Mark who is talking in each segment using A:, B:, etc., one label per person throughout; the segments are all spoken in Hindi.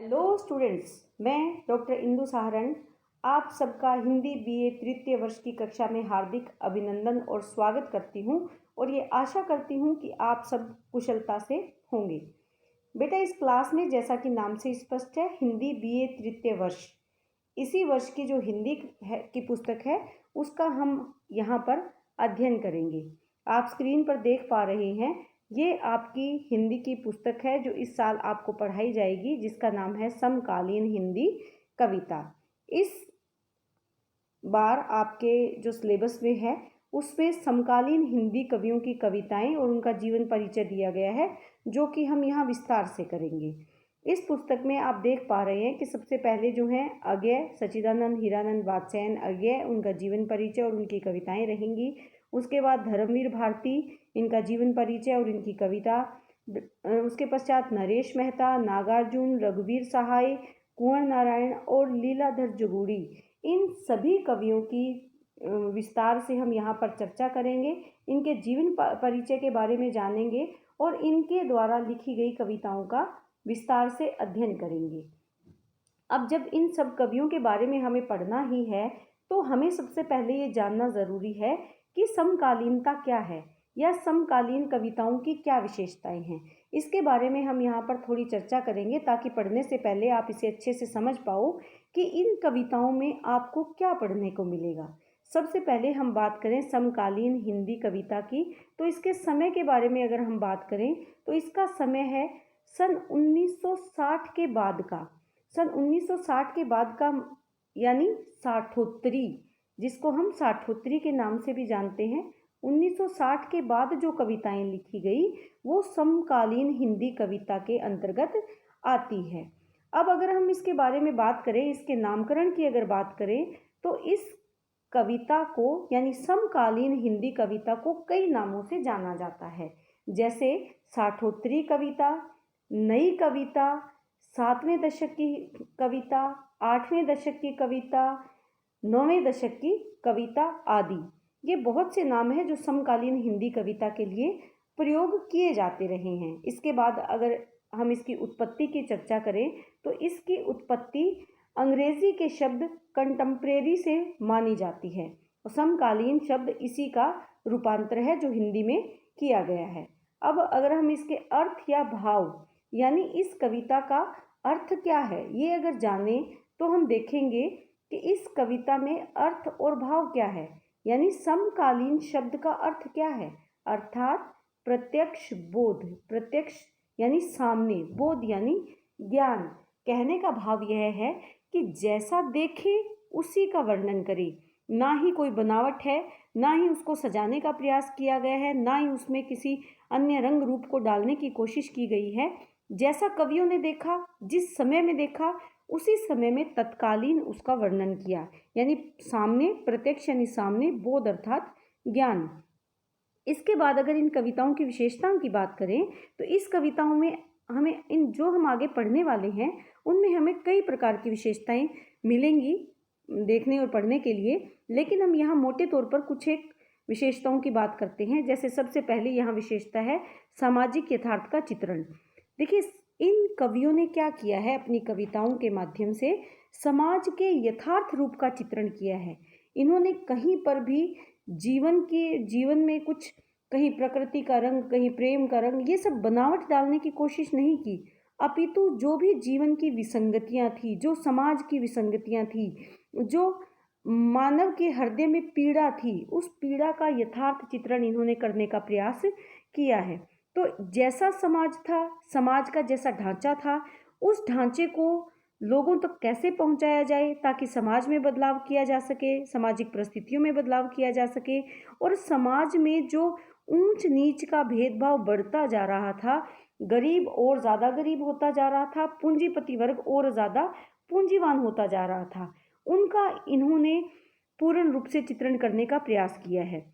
A: हेलो स्टूडेंट्स, मैं डॉक्टर इंदु सहारण आप सबका हिंदी बीए तृतीय वर्ष की कक्षा में हार्दिक अभिनंदन और स्वागत करती हूं और ये आशा करती हूं कि आप सब कुशलता से होंगे। बेटा, इस क्लास में जैसा कि नाम से स्पष्ट है, हिंदी बीए तृतीय वर्ष, इसी वर्ष की जो हिंदी की पुस्तक है उसका हम यहाँ पर अध्ययन करेंगे। आप स्क्रीन पर देख पा रहे हैं, ये आपकी हिंदी की पुस्तक है जो इस साल आपको पढ़ाई जाएगी, जिसका नाम है समकालीन हिंदी कविता। इस बार आपके जो सिलेबस में है उसमें समकालीन हिंदी कवियों की कविताएं और उनका जीवन परिचय दिया गया है, जो कि हम यहाँ विस्तार से करेंगे। इस पुस्तक में आप देख पा रहे हैं कि सबसे पहले जो हैं अज्ञेय, सच्चिदानंद, हीरानंद, वात्स्यायन, अज्ञेय, उनका जीवन परिचय और उनकी कविताएं रहेंगी। उसके बाद धर्मवीर भारती, इनका जीवन परिचय और इनकी कविता। उसके पश्चात नरेश मेहता, नागार्जुन, रघुवीर सहाय, कुंवर नारायण और लीलाधर जगूड़ी, इन सभी कवियों की विस्तार से हम यहाँ पर चर्चा करेंगे। इनके जीवन परिचय के बारे में जानेंगे और इनके द्वारा लिखी गई कविताओं का विस्तार से अध्ययन करेंगे। अब जब इन सब कवियों के बारे में हमें पढ़ना ही है तो हमें सबसे पहले ये जानना ज़रूरी है कि समकालीनता क्या है या समकालीन कविताओं की क्या विशेषताएं हैं। इसके बारे में हम यहाँ पर थोड़ी चर्चा करेंगे ताकि पढ़ने से पहले आप इसे अच्छे से समझ पाओ कि इन कविताओं में आपको क्या पढ़ने को मिलेगा। सबसे पहले हम बात करें समकालीन हिंदी कविता की, तो इसके समय के बारे में अगर हम बात करें तो इसका समय है सन 1960 के बाद का। सन 1960 के बाद का यानी साठोत्तरी, जिसको हम साठोत्तरी के नाम से भी जानते हैं। 1960 के बाद जो कविताएं लिखी गई वो समकालीन हिंदी कविता के अंतर्गत आती है। अब अगर हम इसके बारे में बात करें, इसके नामकरण की अगर बात करें, तो इस कविता को यानी समकालीन हिंदी कविता को कई नामों से जाना जाता है, जैसे साठोत्तरी कविता, नई कविता, 7वें दशक की कविता, 8वें दशक की कविता, 9वें दशक की कविता आदि। ये बहुत से नाम हैं जो समकालीन हिंदी कविता के लिए प्रयोग किए जाते रहे हैं। इसके बाद अगर हम इसकी उत्पत्ति की चर्चा करें तो इसकी उत्पत्ति अंग्रेजी के शब्द कंटेम्प्रेरी से मानी जाती है और समकालीन शब्द इसी का रूपांतर है जो हिंदी में किया गया है। अब अगर हम इसके अर्थ या भाव यानी इस कविता का अर्थ क्या है ये अगर जाने तो हम देखेंगे कि इस कविता में अर्थ और भाव क्या है। यानी समकालीन शब्द का अर्थ क्या है, अर्थात प्रत्यक्ष बोध, प्रत्यक्ष यानी सामने, बोध यानी ज्ञान। कहने का भाव यह है कि जैसा देखे उसी का वर्णन करे, ना ही कोई बनावट है, ना ही उसको सजाने का प्रयास किया गया है, ना ही उसमें किसी अन्य रंग रूप को डालने की कोशिश की गई है। जैसा कवियों ने देखा, जिस समय में देखा, उसी समय में तत्कालीन उसका वर्णन किया। यानी सामने, प्रत्यक्ष यानी सामने, बोध अर्थात ज्ञान। इसके बाद अगर इन कविताओं की विशेषताओं की बात करें तो इस कविताओं में हमें इन जो हम आगे पढ़ने वाले हैं उनमें हमें कई प्रकार की विशेषताएं मिलेंगी देखने और पढ़ने के लिए, लेकिन हम यहाँ मोटे तौर पर कुछ एक विशेषताओं की बात करते हैं। जैसे सबसे पहले यहाँ विशेषता है सामाजिक यथार्थ का चित्रण। देखिए, इन कवियों ने क्या किया है, अपनी कविताओं के माध्यम से समाज के यथार्थ रूप का चित्रण किया है। इन्होंने कहीं पर भी जीवन में कुछ, कहीं प्रकृति का रंग, कहीं प्रेम का रंग, ये सब बनावट डालने की कोशिश नहीं की, अपितु जो भी जीवन की विसंगतियां थी, जो समाज की विसंगतियां थी, जो मानव के हृदय में पीड़ा थी, उस पीड़ा का यथार्थ चित्रण इन्होंने करने का प्रयास किया है। तो जैसा समाज था, समाज का जैसा ढांचा था, उस ढांचे को लोगों तक कैसे पहुंचाया जाए ताकि समाज में बदलाव किया जा सके, सामाजिक परिस्थितियों में बदलाव किया जा सके, और समाज में जो ऊंच नीच का भेदभाव बढ़ता जा रहा था, गरीब और ज़्यादा गरीब होता जा रहा था, पूंजीपति वर्ग और ज़्यादा पूंजीवान होता जा रहा था, उनका इन्होंने पूर्ण रूप से चित्रण करने का प्रयास किया है।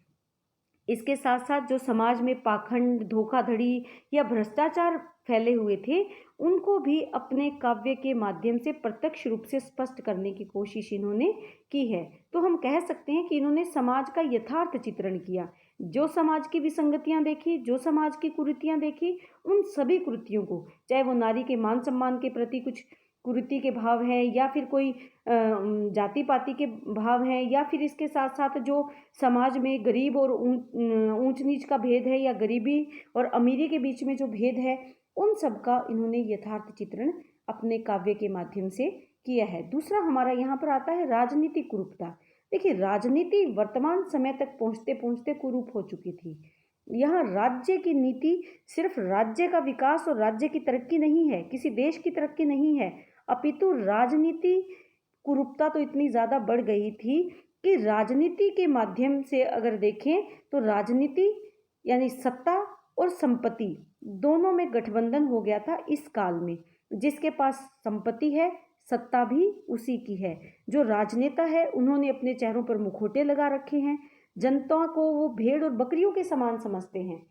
A: इसके साथ साथ जो समाज में पाखंड, धोखाधड़ी या भ्रष्टाचार फैले हुए थे, उनको भी अपने काव्य के माध्यम से प्रत्यक्ष रूप से स्पष्ट करने की कोशिश इन्होंने की है। तो हम कह सकते हैं कि इन्होंने समाज का यथार्थ चित्रण किया। जो समाज की विसंगतियां देखी, जो समाज की कुरीतियां देखी, उन सभी कुरीतियों को, चाहे वो नारी के मान सम्मान के प्रति कुछ कुरीति के भाव हैं, या फिर कोई जाति पाति के भाव हैं, या फिर इसके साथ साथ जो समाज में गरीब और ऊंच नीच का भेद है, या गरीबी और अमीरी के बीच में जो भेद है, उन सब का इन्होंने यथार्थ चित्रण अपने काव्य के माध्यम से किया है। दूसरा हमारा यहाँ पर आता है राजनीतिक कुरूपता। देखिए, राजनीति वर्तमान समय तक पहुँचते पहुँचते कुरूप हो चुकी थी। यहाँ राज्य की नीति सिर्फ राज्य का विकास और राज्य की तरक्की नहीं है, किसी देश की तरक्की नहीं है, अपितु राजनीति कुरूपता तो इतनी ज़्यादा बढ़ गई थी कि राजनीति के माध्यम से अगर देखें तो राजनीति यानी सत्ता और संपत्ति दोनों में गठबंधन हो गया था इस काल में। जिसके पास संपत्ति है, सत्ता भी उसी की है। जो राजनेता है उन्होंने अपने चेहरों पर मुखौटे लगा रखे हैं, जनता को वो भेड़ और बकरियों के समान समझते हैं।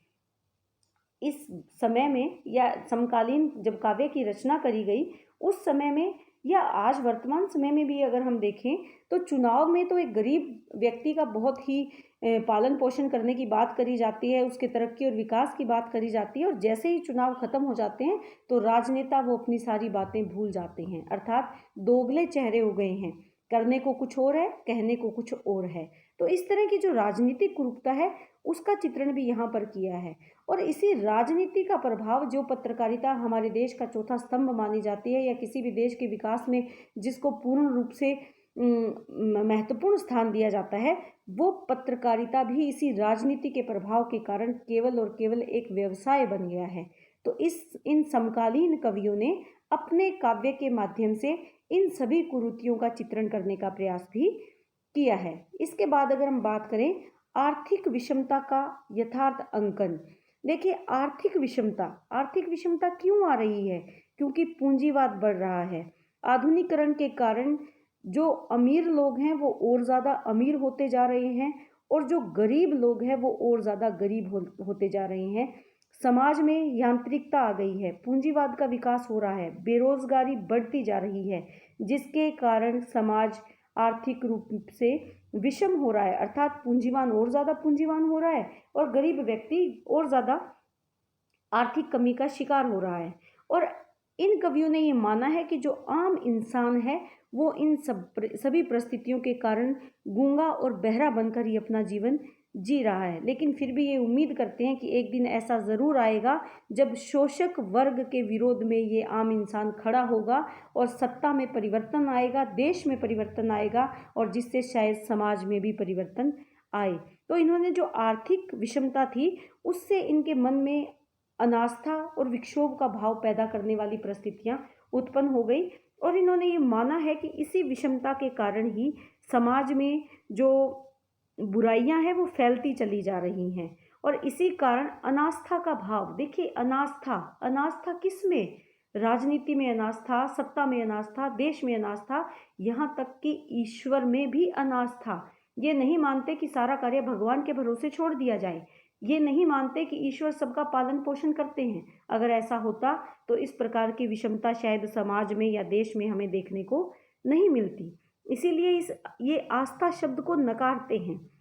A: इस समय में या समकालीन जब काव्य की रचना करी गई उस समय में या आज वर्तमान समय में भी अगर हम देखें तो चुनाव में तो एक गरीब व्यक्ति का बहुत ही पालन पोषण करने की बात करी जाती है, उसके तरक्की और विकास की बात करी जाती है, और जैसे ही चुनाव खत्म हो जाते हैं तो राजनेता वो अपनी सारी बातें भूल जाते हैं, अर्थात दोगले चेहरे हो गए हैं, करने को कुछ और है, कहने को कुछ और है। तो इस तरह की जो राजनीतिक कुरूपता है उसका चित्रण भी यहाँ पर किया है। और इसी राजनीति का प्रभाव, जो पत्रकारिता हमारे देश का चौथा स्तंभ मानी जाती है या किसी भी देश के विकास में जिसको पूर्ण रूप से महत्वपूर्ण स्थान दिया जाता है, वो पत्रकारिता भी इसी राजनीति के प्रभाव के कारण केवल और केवल एक व्यवसाय बन गया है। तो इन समकालीन कवियों ने अपने काव्य के माध्यम से इन सभी कुरीतियों का चित्रण करने का प्रयास भी किया है। इसके बाद अगर हम बात करें आर्थिक विषमता का यथार्थ अंकन। देखिए, आर्थिक विषमता क्यों आ रही है? क्योंकि पूंजीवाद बढ़ रहा है। आधुनिकीकरण के कारण जो अमीर लोग हैं वो और ज़्यादा अमीर होते जा रहे हैं, और जो गरीब लोग हैं वो और ज़्यादा गरीब होते जा रहे हैं। समाज में यांत्रिकता आ गई है, पूंजीवाद का विकास हो रहा है, बेरोजगारी बढ़ती जा रही है, जिसके कारण समाज आर्थिक रूप से विषम हो रहा है, अर्थात पूंजीवान और ज़्यादा पूंजीवान हो रहा है और गरीब व्यक्ति और ज़्यादा आर्थिक कमी का शिकार हो रहा है। और इन कवियों ने ये माना है कि जो आम इंसान है वो इन सभी परिस्थितियों के कारण गूंगा और बहरा बनकर ही अपना जीवन जी रहा है, लेकिन फिर भी ये उम्मीद करते हैं कि एक दिन ऐसा ज़रूर आएगा जब शोषक वर्ग के विरोध में ये आम इंसान खड़ा होगा और सत्ता में परिवर्तन आएगा, देश में परिवर्तन आएगा, और जिससे शायद समाज में भी परिवर्तन आए। तो इन्होंने जो आर्थिक विषमता थी उससे इनके मन में अनास्था और विक्षोभ का भाव पैदा करने वाली परिस्थितियां उत्पन्न हो गई, और इन्होंने ये माना है कि इसी विषमता के कारण ही समाज में जो बुराइयां हैं वो फैलती चली जा रही हैं, और इसी कारण अनास्था का भाव। देखिए, अनास्था किस में? राजनीति में अनास्था, सत्ता में अनास्था, देश में अनास्था, यहाँ तक कि ईश्वर में भी अनास्था। ये नहीं मानते कि सारा कार्य भगवान के भरोसे छोड़ दिया जाए, ये नहीं मानते कि ईश्वर सबका पालन पोषण करते हैं। अगर ऐसा होता तो इस प्रकार की विषमता शायद समाज में या देश में हमें देखने को नहीं मिलती, इसीलिए ये आस्था शब्द को नकारते हैं।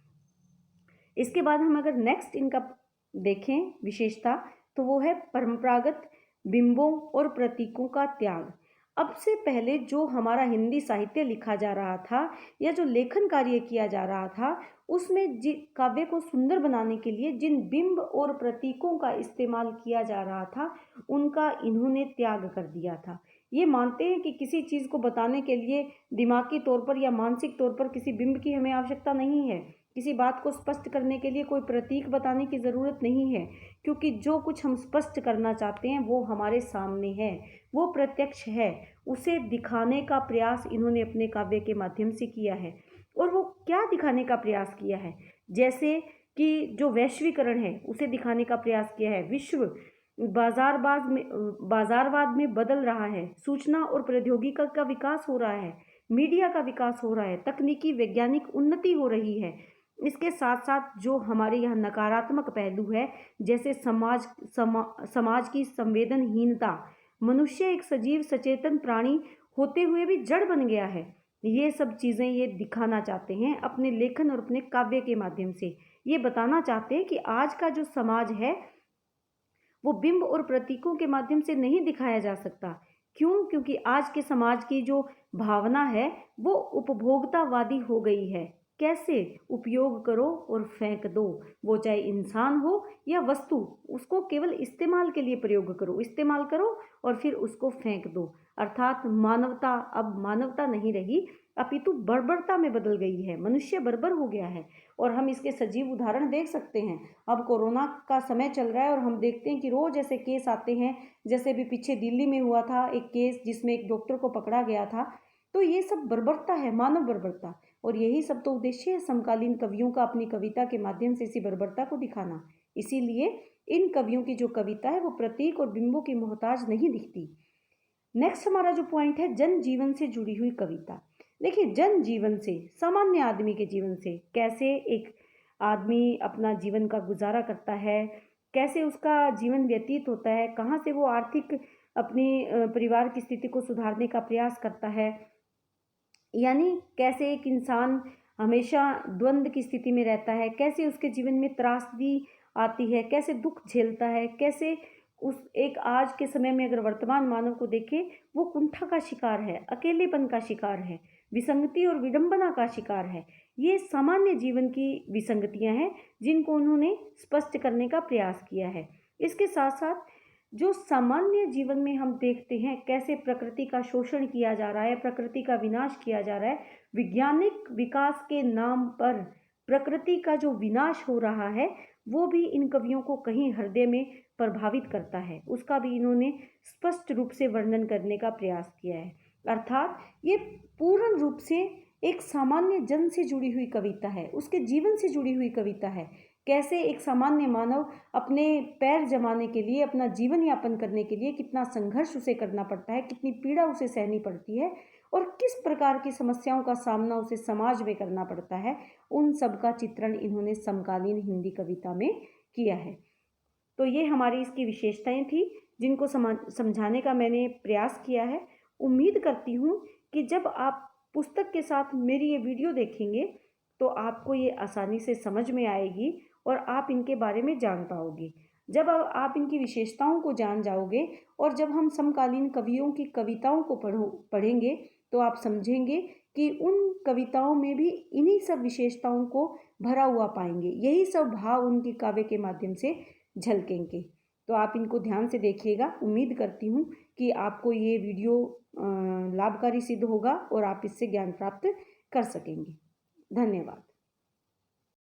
A: इसके बाद हम अगर नेक्स्ट इनका देखें विशेषता, तो वो है परंपरागत बिंबों और प्रतीकों का त्याग। अब से पहले जो हमारा हिंदी साहित्य लिखा जा रहा था या जो लेखन कार्य किया जा रहा था, उसमें काव्य को सुंदर बनाने के लिए जिन बिंब और प्रतीकों का इस्तेमाल किया जा रहा था उनका इन्होंने त्याग कर दिया था। ये मानते हैं कि किसी चीज़ को बताने के लिए दिमागी तौर पर या मानसिक तौर पर किसी बिंब की हमें आवश्यकता नहीं है, किसी बात को स्पष्ट करने के लिए कोई प्रतीक बताने की ज़रूरत नहीं है, क्योंकि जो कुछ हम स्पष्ट करना चाहते हैं वो हमारे सामने है, वो प्रत्यक्ष है। उसे दिखाने का प्रयास इन्होंने अपने काव्य के माध्यम से किया है। और वो क्या दिखाने का प्रयास किया है? जैसे कि जो वैश्वीकरण है उसे दिखाने का प्रयास किया है। विश्व बाजारवाद में बदल रहा है, सूचना और प्रौद्योगिकी का विकास हो रहा है, मीडिया का विकास हो रहा है, तकनीकी वैज्ञानिक उन्नति हो रही है। इसके साथ साथ जो हमारे यहाँ नकारात्मक पहलू है, जैसे समाज की संवेदनहीनता, मनुष्य एक सजीव सचेतन प्राणी होते हुए भी जड़ बन गया है, ये सब चीज़ें ये दिखाना चाहते हैं अपने लेखन और अपने काव्य के माध्यम से। ये बताना चाहते हैं कि आज का जो समाज है वो बिंब और प्रतीकों के माध्यम से नहीं दिखाया जा सकता। क्यों? क्योंकि आज के समाज की जो भावना है वो उपभोक्तावादी हो गई है। कैसे? उपयोग करो और फेंक दो, वो चाहे इंसान हो या वस्तु, उसको केवल इस्तेमाल के लिए प्रयोग करो, इस्तेमाल करो और फिर उसको फेंक दो। अर्थात मानवता अब मानवता नहीं रही, अपितु बर्बरता में बदल गई है, मनुष्य बर्बर हो गया है। और हम इसके सजीव उदाहरण देख सकते हैं। अब कोरोना का समय चल रहा है और हम देखते हैं कि रोज ऐसे केस आते हैं, जैसे भी पीछे दिल्ली में हुआ था एक केस जिसमें एक डॉक्टर को पकड़ा गया था। तो ये सब बर्बरता है, मानव बर्बरता। और यही सब तो उद्देश्य है समकालीन कवियों का अपनी कविता के माध्यम से इसी बर्बरता को दिखाना। इसीलिए इन कवियों की जो कविता है वो प्रतीक और बिंबों की मोहताज नहीं दिखती। नेक्स्ट हमारा जो पॉइंट है, जन जीवन से जुड़ी हुई कविता। देखिए, जन जीवन से, सामान्य आदमी के जीवन से, कैसे एक आदमी अपना जीवन का गुजारा करता है, कैसे उसका जीवन व्यतीत होता है, कहाँ से वो आर्थिक अपनी परिवार की स्थिति को सुधारने का प्रयास करता है, यानी कैसे एक इंसान हमेशा द्वंद्व की स्थिति में रहता है, कैसे उसके जीवन में त्रासदी आती है, कैसे दुख झेलता है, कैसे उस एक आज के समय में अगर वर्तमान मानव को देखें, वो कुंठा का शिकार है, अकेलेपन का शिकार है, विसंगति और विडंबना का शिकार है। ये सामान्य जीवन की विसंगतियां हैं जिनको उन्होंने स्पष्ट करने का प्रयास किया है। इसके साथ साथ जो सामान्य जीवन में हम देखते हैं कैसे प्रकृति का शोषण किया जा रहा है, प्रकृति का विनाश किया जा रहा है, वैज्ञानिक विकास के नाम पर प्रकृति का जो विनाश हो रहा है वो भी इन कवियों को कहीं हृदय में प्रभावित करता है, उसका भी इन्होंने स्पष्ट रूप से वर्णन करने का प्रयास किया है। अर्थात ये पूर्ण रूप से एक सामान्य जन से जुड़ी हुई कविता है, उसके जीवन से जुड़ी हुई कविता है। कैसे एक सामान्य मानव अपने पैर जमाने के लिए, अपना जीवन यापन करने के लिए कितना संघर्ष उसे करना पड़ता है, कितनी पीड़ा उसे सहनी पड़ती है और किस प्रकार की समस्याओं का सामना उसे समाज में करना पड़ता है, उन सब का चित्रण इन्होंने समकालीन हिंदी कविता में किया है। तो ये हमारी इसकी विशेषताएं थी जिनको समझाने का मैंने प्रयास किया है। उम्मीद करती हूँ कि जब आप पुस्तक के साथ मेरी ये वीडियो देखेंगे तो आपको ये आसानी से समझ में आएगी और आप इनके बारे में जान पाओगे। जब आप इनकी विशेषताओं को जान जाओगे और जब हम समकालीन कवियों की कविताओं को पढ़ेंगे तो आप समझेंगे कि उन कविताओं में भी इन्हीं सब विशेषताओं को भरा हुआ पाएंगे, यही सब भाव उनकी काव्य के माध्यम से झलकेंगे। तो आप इनको ध्यान से देखिएगा। उम्मीद करती हूँ कि आपको ये वीडियो लाभकारी सिद्ध होगा और आप इससे ज्ञान प्राप्त कर सकेंगे। धन्यवाद।